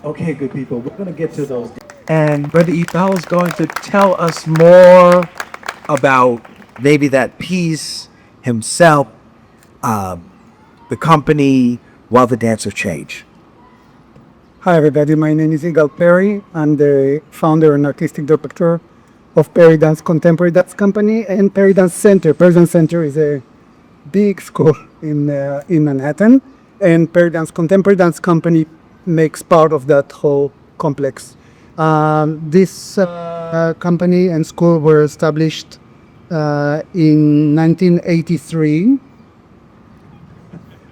Okay, good people, we're going to get to those. And Brother Igal is going to tell us more about maybe that piece, himself, the company, while the dancers change. Hi everybody, my name is Igal Perry. I'm the founder and artistic director of Peridance Contemporary Dance Company and Peridance Center. Peridance Center is a big school in Manhattan, and Peridance Contemporary Dance Company makes part of that whole complex. This company and school were established in 1983,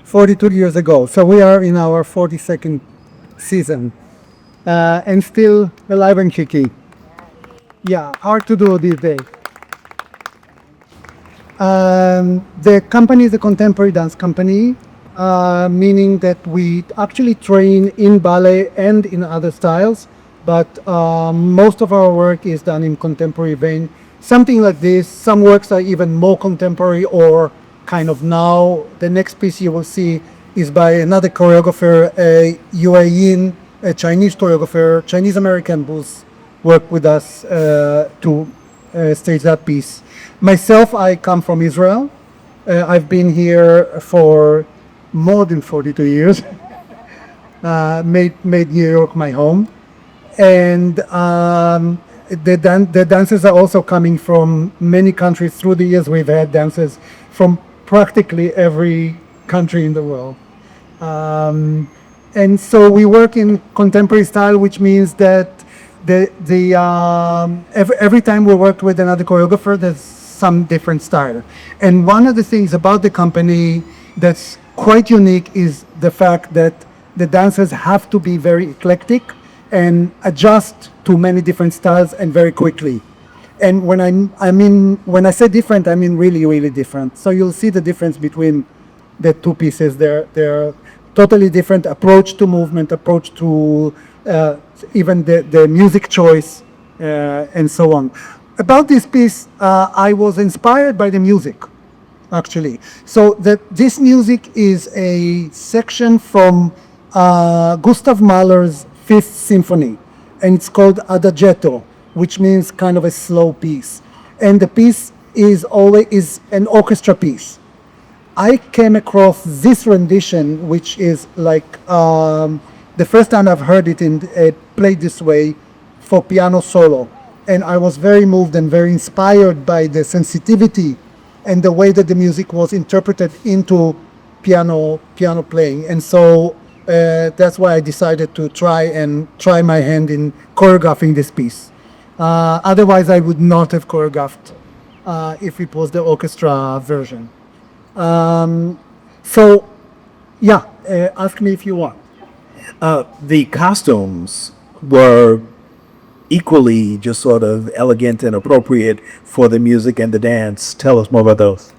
42 years ago. So we are in our 42nd season, and still alive and kicking. Yeah, hard to do these days. The company is a contemporary dance company, meaning that we actually train in ballet and in other styles, but most of our work is done in contemporary vein. Something like this. Some works are even more contemporary or kind of now. The next piece you will see is by another choreographer, a UAE, a Chinese choreographer, Chinese-American, who's worked with us to stage that piece. Myself, I come from Israel. I've been here for more than 42 years. Made New York my home. And the dancers are also coming from many countries. Through the years, we've had dancers from practically every country in the world. And so we work in contemporary style, which means that every time we work with another choreographer, there's some different style. And one of the things about the company that's quite unique is the fact that the dancers have to be very eclectic and adjust to many different styles and very quickly. And when I say different, I mean really, really different. So you'll see the difference between the two pieces. They're totally different approach to movement, approach to even the music choice, and so on. About this piece, I was inspired by the music, actually. So this music is a section from Gustav Mahler's Fifth Symphony, and it's called Adagietto, which means kind of a slow piece. And the piece is always an orchestra piece. I came across this rendition, which is like the first time I've heard it played this way for piano solo. And I was very moved and very inspired by the sensitivity and the way that the music was interpreted into piano playing. And so that's why I decided to try my hand in choreographing this piece. Otherwise, I would not have choreographed if it was the orchestra version. Ask me if you want. The costumes were equally just sort of elegant and appropriate for the music and the dance. Tell us more about those.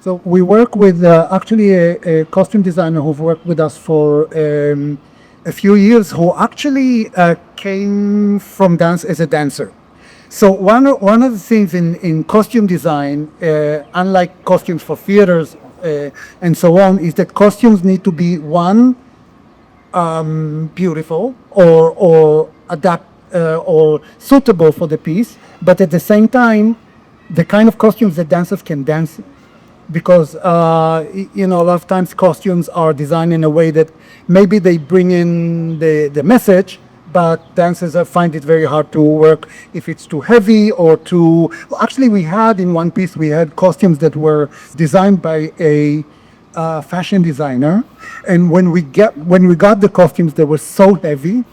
So we work with actually a costume designer who've worked with us for a few years, who actually came from dance as a dancer. So one of the things in costume design, unlike costumes for theaters and so on, is that costumes need to be beautiful or adapt or suitable for the piece, but at the same time, the kind of costumes that dancers can dance, because a lot of times costumes are designed in a way that maybe they bring in the message, but dancers find it very hard to work if it's too heavy or too. Actually, we had in one piece costumes that were designed by a fashion designer, and when we got the costumes, they were so heavy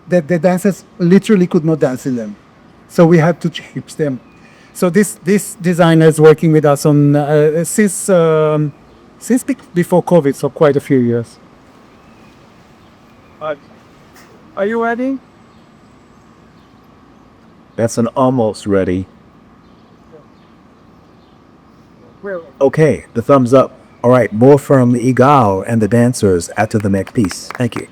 that the dancers literally could not dance in them. So we had to change them. So this designer is working with us on since before COVID, so quite a few years. Are you ready? That's an almost ready. Okay, the thumbs up. All right, more from Igal and the dancers after the next piece. Thank you.